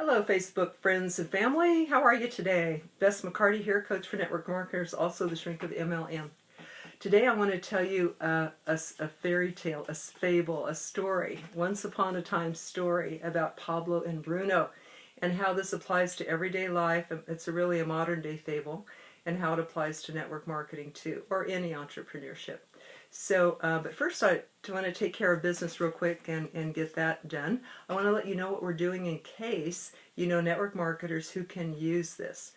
Hello, Facebook friends and family. How are you today? Bess McCarty here, coach for network marketers, also the shrink of MLM. Today I want to tell you a fairy tale, a fable, a story, once upon a time story about Pablo and Bruno and how this applies to everyday life. It's really a modern day fable, and how it applies to network marketing too, or any entrepreneurship. So, but first I want to take care of business real quick and get that done. I want to let you know what we're doing in case you know network marketers who can use this.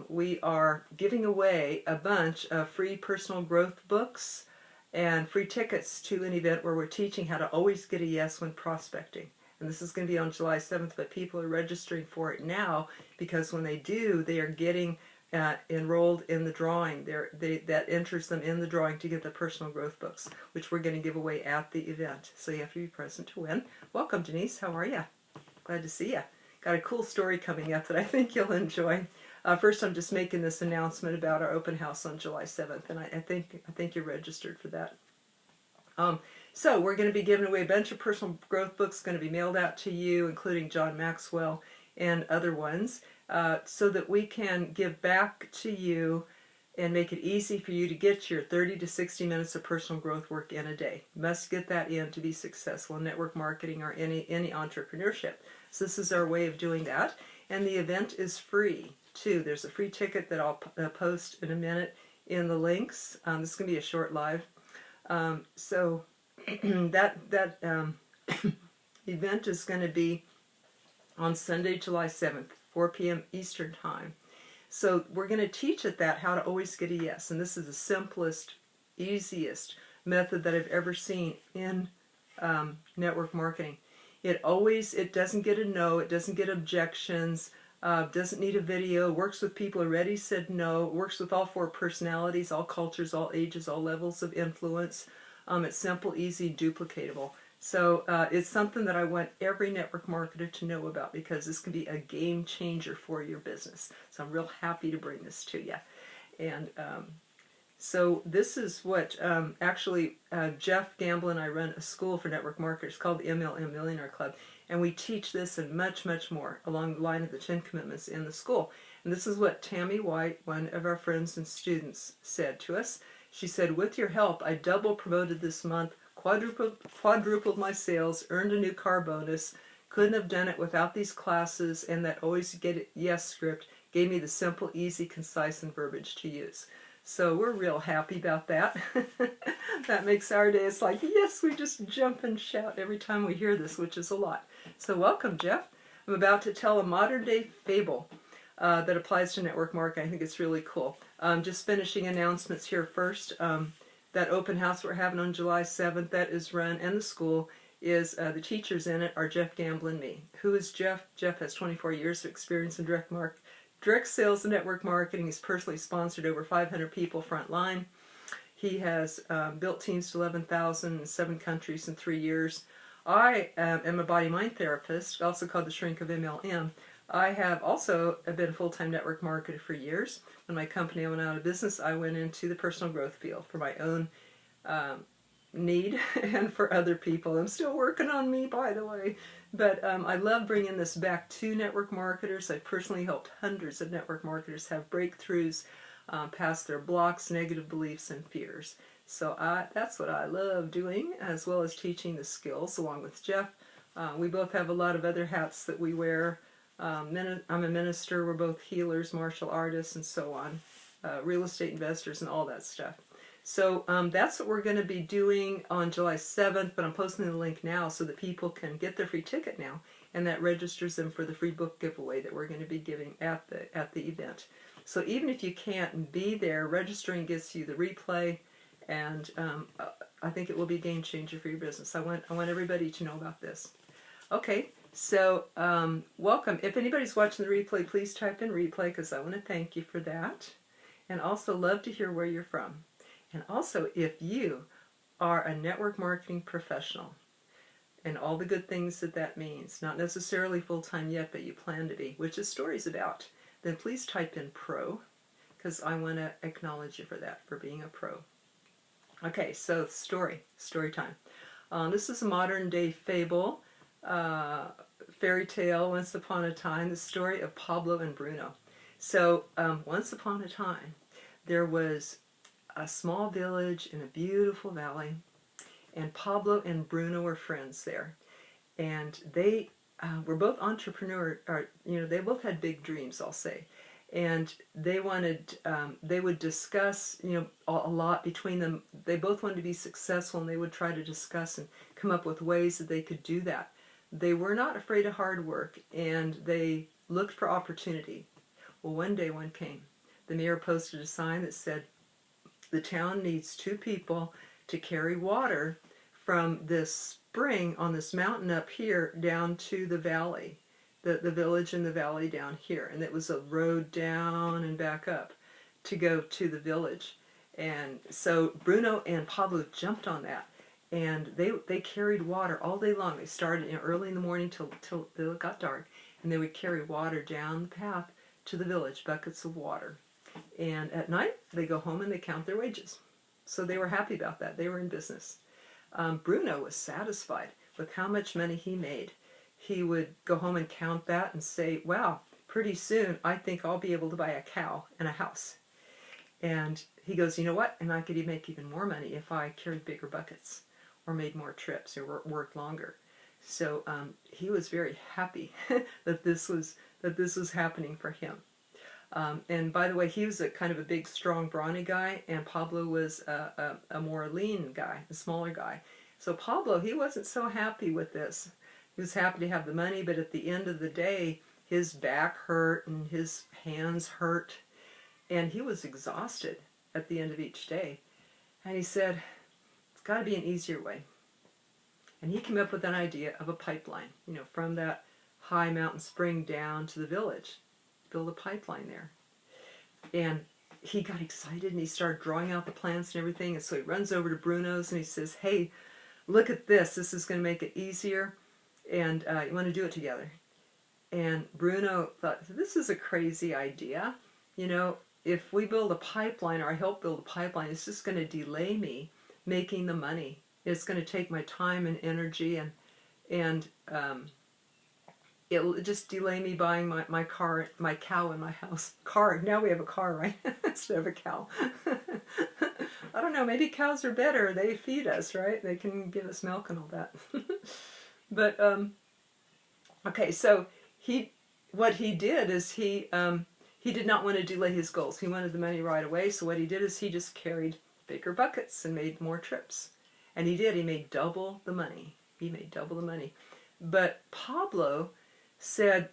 We are giving away a bunch of free personal growth books and free tickets to an event where we're teaching how to always get a yes when prospecting. And this is going to be on July 7th, but people are registering for it now because when they do, they are getting enrolled in the drawing. That enters them in the drawing to get the personal growth books, which we're going to give away at the event. So you have to be present to win. Welcome, Denise. How are you? Glad to see you. Got a cool story coming up that I think you'll enjoy. First, I'm just making this announcement about our open house on July 7th, and I think you're registered for that. So we're going to be giving away a bunch of personal growth books, going to be mailed out to you, including John Maxwell and other ones, so that we can give back to you and make it easy for you to get your 30 to 60 minutes of personal growth work in a day. You must get that in to be successful in network marketing or any entrepreneurship. So this is our way of doing that, and the event is free too. There's a free ticket that I'll post in a minute in the links. This is going to be a short live. So that event is going to be on Sunday, July 7th, 4 p.m. Eastern Time. So we're going to teach at that how to always get a yes. And this is the simplest, easiest method that I've ever seen in network marketing. It doesn't get a no, it doesn't get objections, doesn't need a video, works with people who already said no, works with all four personalities, all cultures, all ages, all levels of influence. It's simple, easy, duplicatable. So it's something that I want every network marketer to know about because this can be a game changer for your business. So I'm real happy to bring this to you. And so this is what actually Jeff Gamble and I run a school for network marketers called the MLM Millionaire Club. And we teach this and much, much more along the line of the 10 commitments in the school. And this is what Tammy White, one of our friends and students, said to us. She said, with your help, I double promoted this month, quadrupled my sales, earned a new car bonus, couldn't have done it without these classes, and that always get it yes script gave me the simple, easy, concise, and verbiage to use. So we're real happy about that. That makes our day. It's like, yes, we just jump and shout every time we hear this, which is a lot. So welcome, Jeff. I'm about to tell a modern day fable that applies to network marketing. I think it's really cool. Just finishing announcements here first. That open house we're having on July 7th, that is run, and the school is, the teachers in it are Jeff Gamble and me. Who is Jeff? Jeff has 24 years of experience in direct sales and network marketing. He's personally sponsored over 500 people frontline. He has built teams to 11,000 in 7 countries in 3 years. I am a body-mind therapist, also called the shrink of MLM. I have also been a full-time network marketer for years. When my company went out of business, I went into the personal growth field for my own need and for other people. I'm still working on me, by the way. But I love bringing this back to network marketers. I've personally helped hundreds of network marketers have breakthroughs past their blocks, negative beliefs, and fears. So that's what I love doing, as well as teaching the skills along with Jeff. We both have a lot of other hats that we wear. I'm a minister, we're both healers, martial artists, and so on, real estate investors and all that stuff. So that's what we're going to be doing on July 7th, but I'm posting the link now so that people can get their free ticket now, and that registers them for the free book giveaway that we're going to be giving at the event. So even if you can't be there, registering gets you the replay, and I think it will be a game changer for your business. I want everybody to know about this. Okay. So, welcome. If anybody's watching the replay, please type in replay because I want to thank you for that. And also love to hear where you're from. And also, if you are a network marketing professional and all the good things that means, not necessarily full-time yet, but you plan to be, which is stories about, then please type in pro because I want to acknowledge you for that, for being a pro. Okay, so story time. This is a modern day fable fairy tale, Once Upon a Time, the story of Pablo and Bruno. So, once upon a time, there was a small village in a beautiful valley, and Pablo and Bruno were friends there. And they were both they both had big dreams, I'll say. And they would discuss, a lot between them. They both wanted to be successful, and they would try to discuss and come up with ways that they could do that. They were not afraid of hard work, and they looked for opportunity. Well, one day one came. The mayor posted a sign that said, the town needs 2 people to carry water from this spring on this mountain up here down to the valley. The village in the valley down here, and it was a road down and back up to go to the village. And so Bruno and Pablo jumped on that, and they carried water all day long. They started early in the morning till it got dark, and they would carry water down the path to the village, buckets of water. And at night they go home and they count their wages. So they were happy about that. They were in business. Bruno was satisfied with how much money he made. He would go home and count that and say, wow, pretty soon I think I'll be able to buy a cow and a house. And he goes, you know what? And I could make even more money if I carried bigger buckets or made more trips or worked longer. So he was very happy that this was happening for him. And by the way, he was a kind of a big, strong, brawny guy, and Pablo was a more lean guy, a smaller guy. So Pablo, he wasn't so happy with this. He was happy to have the money, but at the end of the day, his back hurt and his hands hurt, and he was exhausted at the end of each day. And he said, it's got to be an easier way. And he came up with an idea of a pipeline, from that high mountain spring down to the village. Build a pipeline there. And he got excited and he started drawing out the plans and everything. And so he runs over to Bruno's and he says, hey, look at this. This is going to make it easier. And you want to do it together. And Bruno thought, this is a crazy idea. If we build a pipeline, or I help build a pipeline, it's just going to delay me making the money. It's going to take my time and energy, and it'll just delay me buying my car, my cow, and my house. Car. Now we have a car, right? Instead of a cow. I don't know. Maybe cows are better. They feed us, right? They can give us milk and all that. But okay. So what he did is he did not want to delay his goals. He wanted the money right away. So what he did is he just carried bigger buckets and made more trips. And he did. He made double the money. But Pablo said,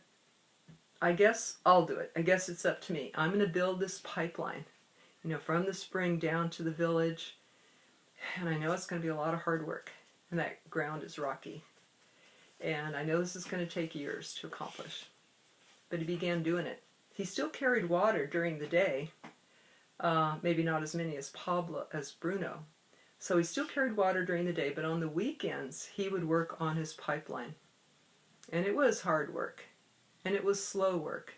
I guess I'll do it. I guess it's up to me. I'm going to build this pipeline, from the spring down to the village. And I know it's going to be a lot of hard work. And that ground is rocky. And I know this is going to take years to accomplish. But he began doing it. He still carried water during the day. Maybe not as many as Bruno. So he still carried water during the day, but on the weekends he would work on his pipeline. And it was hard work. And it was slow work.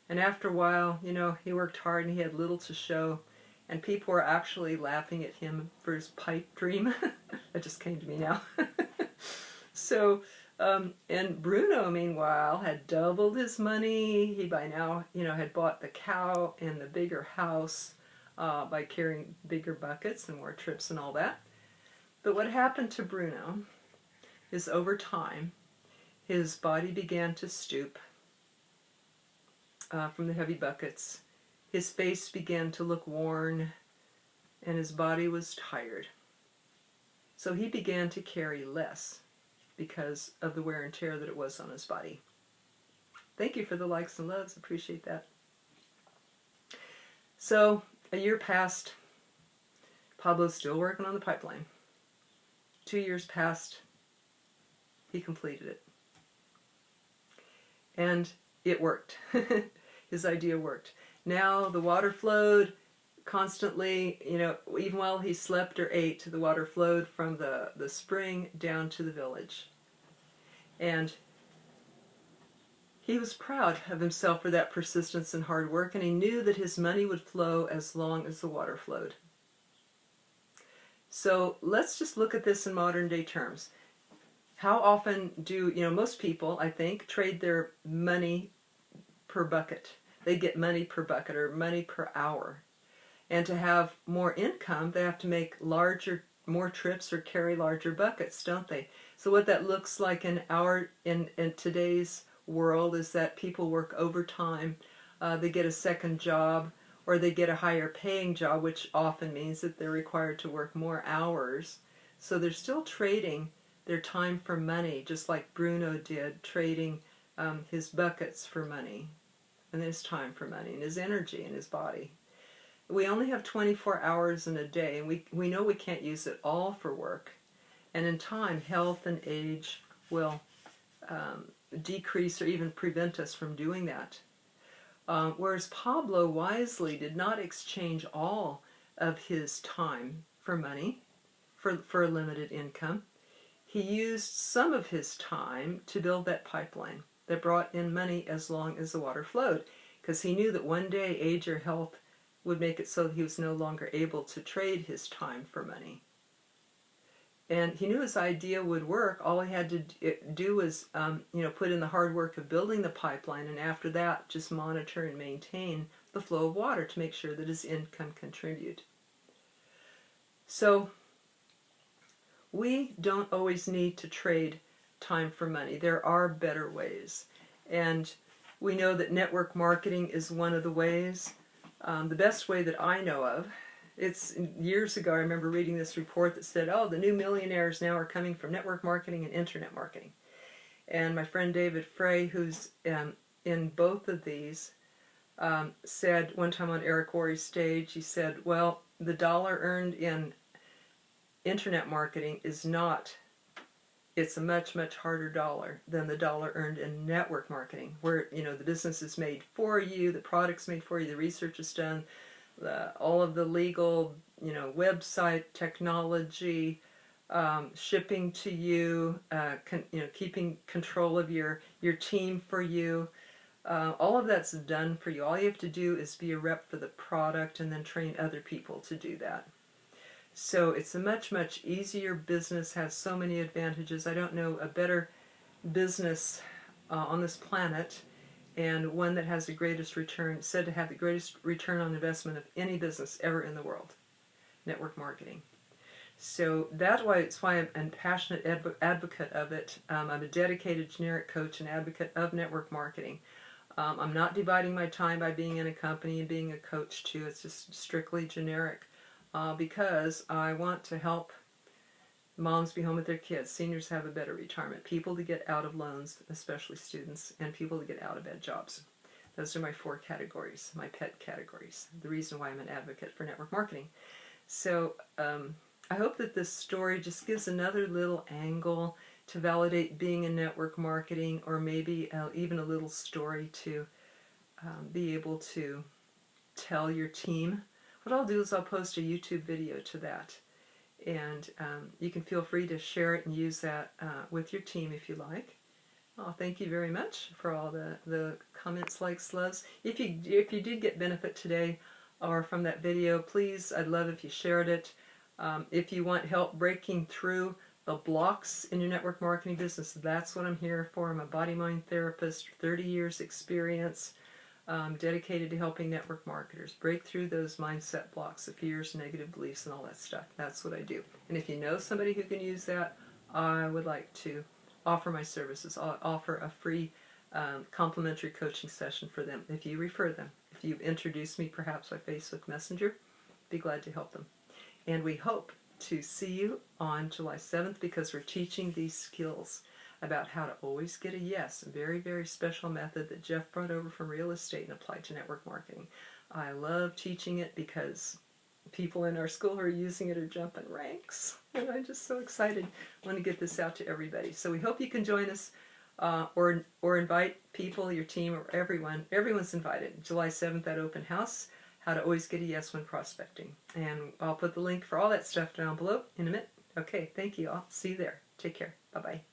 And after a while, he worked hard and he had little to show. And people were actually laughing at him for his pipe dream. That just came to me now. So, and Bruno, meanwhile, had doubled his money. He by now, had bought the cow and the bigger house by carrying bigger buckets and more trips and all that. But what happened to Bruno is over time, his body began to stoop from the heavy buckets. His face began to look worn, and his body was tired. So he began to carry less because of the wear and tear that it was on his body. Thank you for the likes and loves. Appreciate that. So a year passed. Pablo's still working on the pipeline. 2 years passed. He completed it. And it worked. His idea worked. Now the water flowed constantly, even while he slept or ate, the water flowed from the spring down to the village. And he was proud of himself for that persistence and hard work, and he knew that his money would flow as long as the water flowed. So let's just look at this in modern day terms. how often do, most people, I think, trade their money per bucket. They get money per bucket or money per hour. And to have more income, they have to make more trips or carry larger buckets, don't they? So what that looks like in today's world is that people work overtime, they get a second job, or they get a higher paying job, which often means that they're required to work more hours. So they're still trading their time for money, just like Bruno did, trading his buckets for money, and his time for money, and his energy and his body. We only have 24 hours in a day, and we know we can't use it all for work. And in time, health and age will decrease or even prevent us from doing that. Whereas Pablo wisely did not exchange all of his time for money, for a limited income. He used some of his time to build that pipeline that brought in money as long as the water flowed, because he knew that one day age or health would make it so that he was no longer able to trade his time for money. And he knew his idea would work. All he had to do was, put in the hard work of building the pipeline, and after that, just monitor and maintain the flow of water to make sure that his income contribute. So we don't always need to trade time for money. There are better ways. And we know that network marketing is one of the ways. The best way that I know of, it's years ago, I remember reading this report that said, the new millionaires now are coming from network marketing and internet marketing. And my friend David Frey, who's in both of these, said one time on Eric Worre's stage, he said, well, the dollar earned in internet marketing is not, it's a much, much harder dollar than the dollar earned in network marketing, where, the business is made for you, the product's made for you, the research is done, all of the legal, website technology, shipping to you, keeping control of your team for you. All of that's done for you. All you have to do is be a rep for the product and then train other people to do that. So it's a much, much easier business, has so many advantages. I don't know a better business on this planet, and one that has the greatest return, said to have the greatest return on investment of any business ever in the world, network marketing. So that's why I'm a passionate advocate of it. I'm a dedicated generic coach and advocate of network marketing. I'm not dividing my time by being in a company and being a coach too. It's just strictly generic. Because I want to help moms be home with their kids, seniors have a better retirement, people to get out of loans, especially students, and people to get out of bad jobs. Those are my 4 categories, my pet categories, the reason why I'm an advocate for network marketing. So I hope that this story just gives another little angle to validate being in network marketing, or maybe even a little story to be able to tell your team. What I'll do is I'll post a YouTube video to that, and you can feel free to share it and use that with your team if you like. Thank you very much for all the comments, likes, loves. If you did get benefit today or from that video, please, I'd love if you shared it. If you want help breaking through the blocks in your network marketing business, that's what I'm here for. I'm a body-mind therapist, 30 years experience. Dedicated to helping network marketers break through those mindset blocks, the fears, negative beliefs, and all that stuff. That's what I do. And if you know somebody who can use that, I would like to offer my services. I'll offer a free complimentary coaching session for them if you refer them. If you've introduced me perhaps by Facebook Messenger, be glad to help them. And we hope to see you on July 7th, because we're teaching these skills about how to always get a yes, a very, very special method that Jeff brought over from real estate and applied to network marketing. I love teaching it because people in our school who are using it are jumping ranks, and I'm just so excited. I want to get this out to everybody. So we hope you can join us, or invite people, your team, or everyone. Everyone's invited. July 7th at open house, how to always get a yes when prospecting. And I'll put the link for all that stuff down below in a minute. Okay, thank you all. See you there. Take care. Bye-bye.